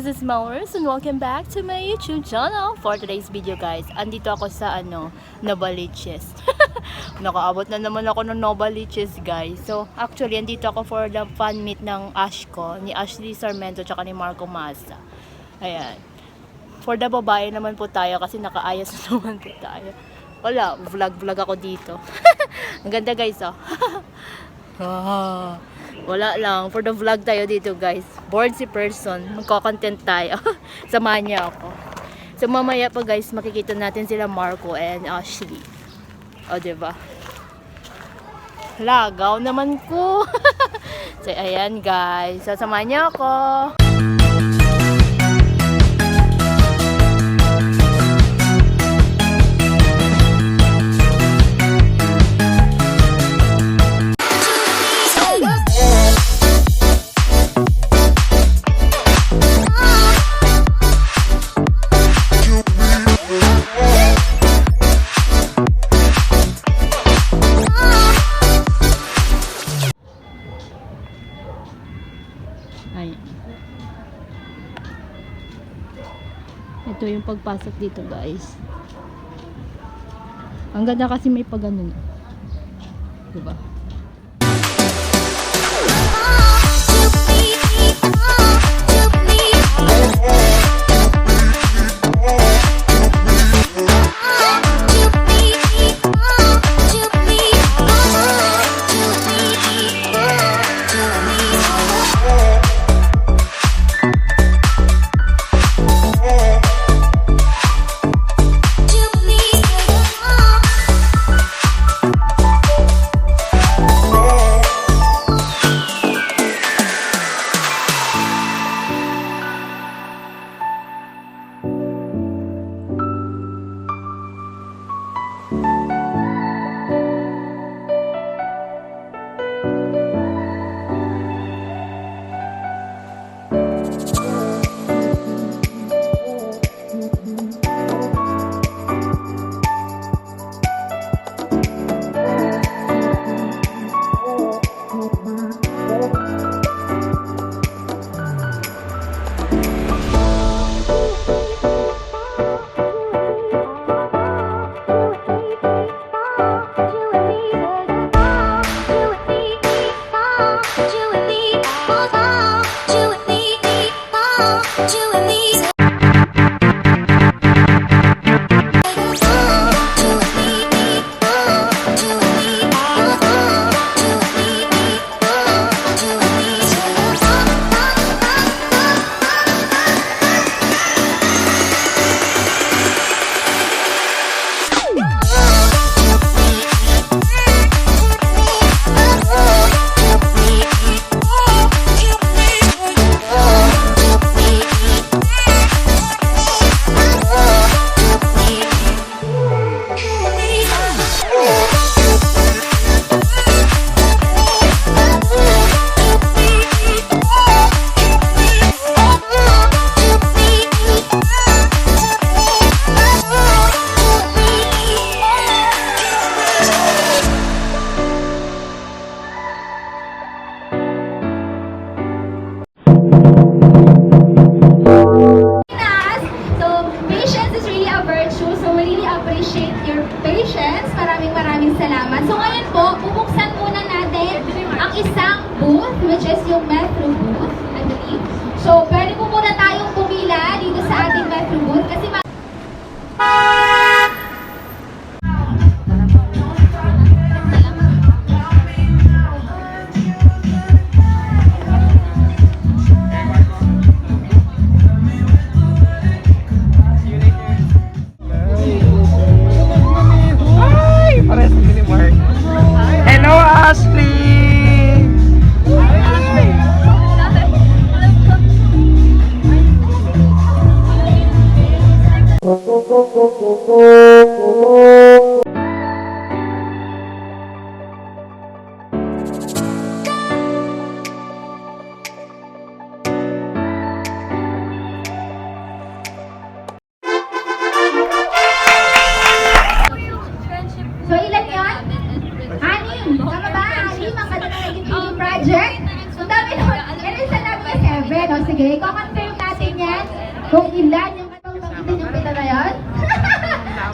this is Maurice and welcome back to my YouTube channel. For today's video guys, andito ako sa Novaliches. Nakaabot na naman ako ng Novaliches guys. So actually andito ako for the fan meet ng Ashko, ni Ashley Sarmento tsaka ni Marco Massa. Ayan. For the babae naman po tayo kasi nakaayos na naman po tayo. Wala, vlog ako dito. Ang ganda guys oh. Wala lang, for the vlog tayo dito guys. Bored si person, magko-content tayo. Samahan niya ako. So mamaya pa guys, makikita natin sila Marco and Ashley. O diba? Lagaw naman ko. So ayan guys, so samahan niya ako. Ito yung pagpasok dito guys. Ang ganda kasi may pag-ano, diba? Maraming salamat. So ngayon po, bubuksan muna natin ang isang booth, which is yung Metro booth, I believe. So pwede po muna tayong pumila dito sa ating Metro booth kasi Hello, Ashley! So ilan yun? Anim! Tama ba? Anim ang kadalagang project? So dami naman. Yan yung sa number 7. O sige, i-confirm natin yan. Kung ilan yung katong magitin yung pita na yun?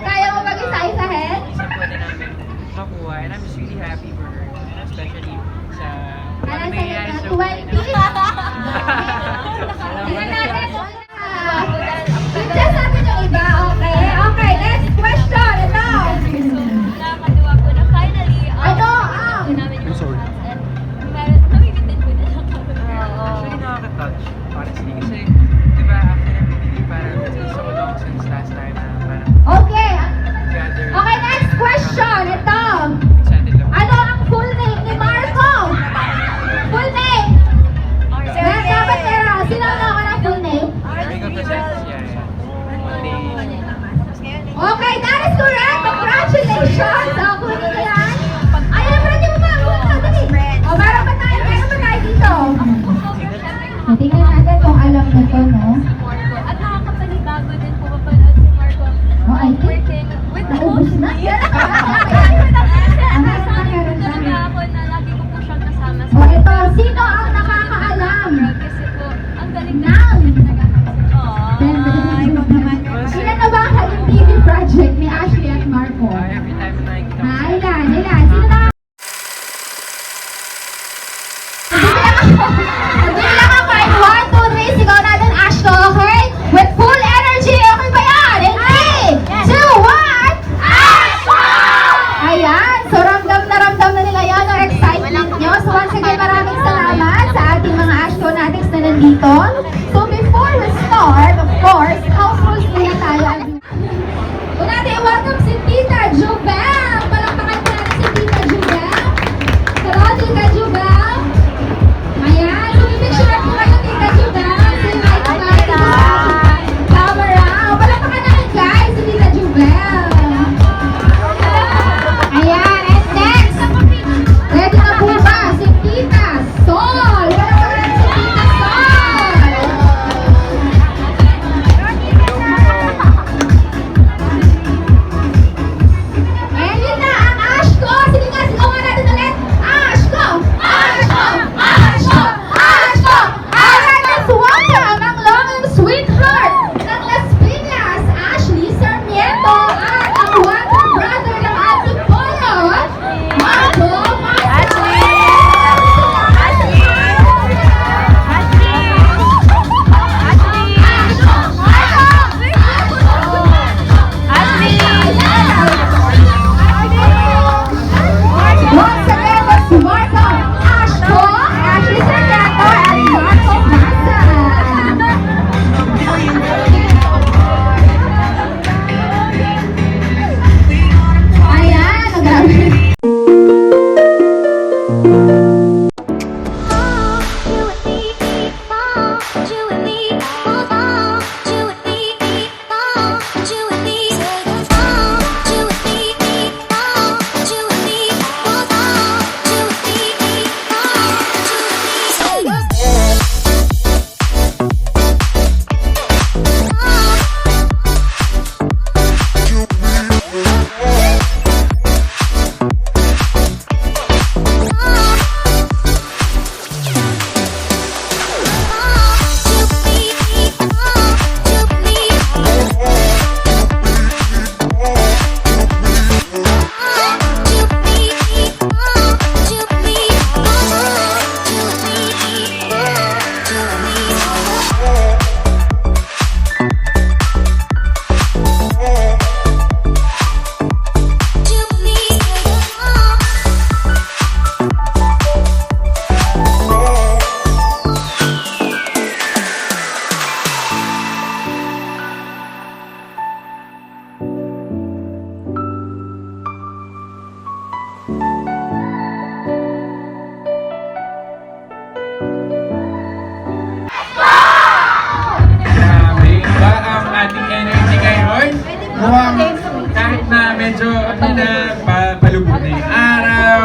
Kaya mo mag-isa-isahin? Isa pwede namin makuha. And I'm just really happy for her. Especially sa Ano sa nangyayari mga sa 20? buhay Tingnan natin kung good job sa atin yung iba. Okay, okay. Next question. Ito. Nakakatuwa po na finally, Ano? po namin yung sorry. And parang namimitin po na lang kami. Actually, nakaka-touch. Honestly. Kasi, di ba, after the movie, parang it's been so long since last time na parang Okay. gather. Okay, next question. Ito. Excited lang. Ano ang full name ni Marco? Full name. Dapat pero, sino na ako ng full name? Ringo presents. Yeah, yeah. One day. Okay, that is correct. Congratulations. So, kunin ko yan. Ayan, pwede mo ba? Dali. O, meron pa tayo dito. Tingnan natin kung alam na to, no? Marco. At nakakapanibago din po mapanood si Marco. Oh, I think Working with naubos na. Talaga ako na lagi ko po siyang kasama O, ito. Sino ang nakakaalam? Kasi po, ang galing Now. Ay, Ilan na ba ang Halim TV project ni Ashley at Marco? Every time na nakikita ko Ha, ilan? Sino na? Bilang ako ay 1, 2, 3. Sigaw natin, Ashko, okay? With full energy. Okay ba yan? In 3, 2, 1. Ashko! Ayan. So, ramdam na nila yan ang excitement nyo. So, once again, maraming salamat sa ating mga Ashko natics na nandito. So, before we start, of course, house rules muna tayo. Una natin i-welcome si Tita Jubel. Palakpakan po natin si Tita Jubel. Hello, Tita Jubel. Ayan, so pipicturean po kayo, Tita Jubel. Say hi to Tita Camera. Palakpakan natin, guys, si Tita Jubel. Ayan, and next, ready na po ba si Tita Sol? Palakpakan natin si Tita Sol. And yun na ang Ashko. Sige nga, sigawan natin ulit. Ashko! Ashko! Ashko! Ashko! Alright, let's welcome ang long and sweetheart ng Las Piñas, Ashley Sarmiento, at ang water brother ng ating polo, Marco Masa. Once again, let's welcome Ashko, Ashley Sarmiento, and Marco Masa. Ayan, ang grabe. Grabe ba ang ating energy ngayon? Mukhang kahit na medyo palubog na yung araw.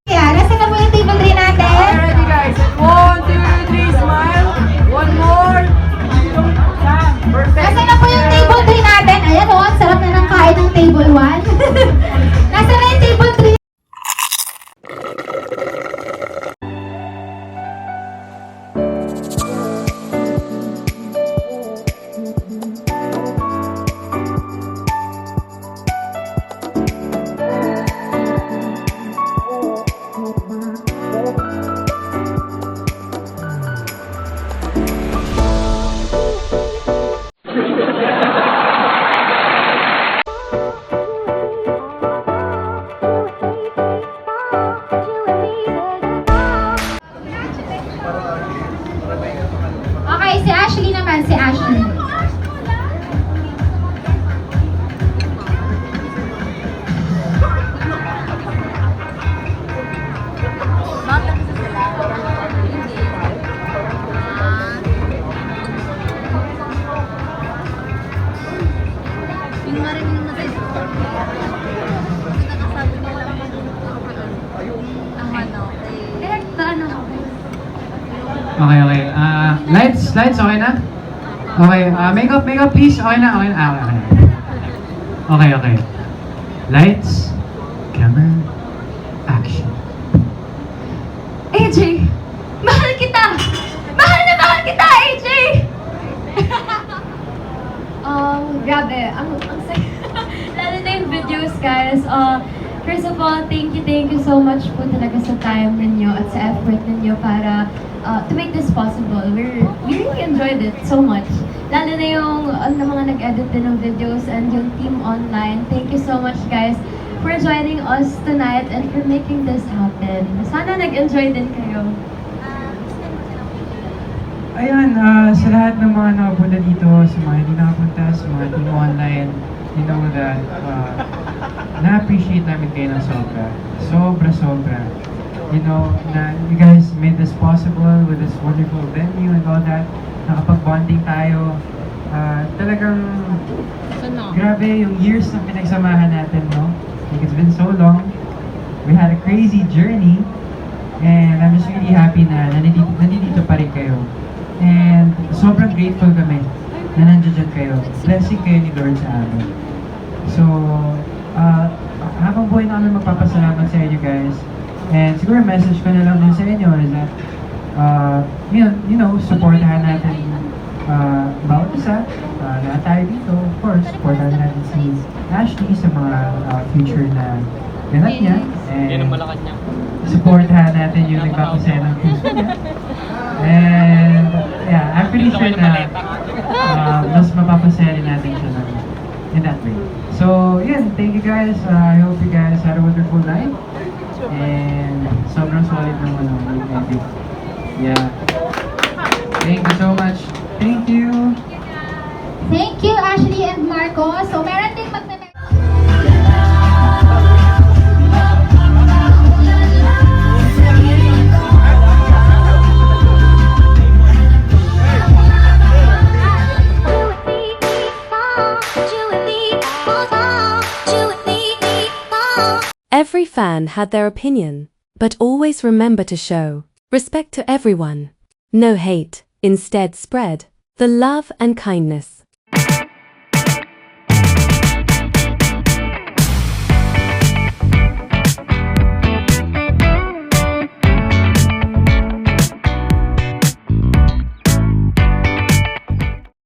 Kaya, nasa na po yung table 3 natin? Ready guys? 1, 2, 3, smile. One more. Perfect. Nasa na po yung table 3 natin? Ayan o, ang sarap na ng kain ng table 1. Nasa na yung table 3? Okay, okay. Lights, okay na? Okay, makeup please. Okay na, okay na. Okay. Okay. Lights, camera, action. AJ! Mahal kita! Mahal na mahal kita, AJ! Grabe. Ang saya. Lalo na yung videos, guys. First of all, thank you so much po talaga sa time ninyo at sa effort ninyo para to make this possible. We really enjoyed it so much. Lalo na yung mga nag-edit din ng videos and yung team online. Thank you so much, guys, for joining us tonight and for making this happen. Sana nag-enjoy din kayo. Ayan, sa lahat ng mga nakapunta dito, sa mga hindi nakapunta, sa mga team online, you know that na-appreciate namin kayo ng sobra. Sobra. You know, na you guys made this possible with this wonderful venue and all that. Nakapag-bonding tayo. Talagang grabe yung years na pinagsamahan natin, no? Like, it's been so long. We had a crazy journey. And I'm just really happy na nandito pa rin kayo. And sobrang grateful kami na nandiyan kayo. Blessing kayo ni Lord sa amin. So, habang buhay na kami magpapasalamat sa inyo guys. And siguro message ko na lang din sa inyo is that, you know, supportahan natin bawat isa. Lahat tayo dito, of course, supportahan natin si Ashley sa mga future na ganap niya. And supportahan natin yung nagpapasaya ng puso niya. And yeah, I'm pretty sure na mas mapapasaya din natin siya in that way. So, yeah, thank you guys. I hope you guys had a wonderful night. And sobrang solid ng edit. Yeah. Thank you so much. Thank you. Thank you, Ashley and Marco. So, meron din Every fan had their opinion, but always remember to show respect to everyone. No hate, instead spread the love and kindness.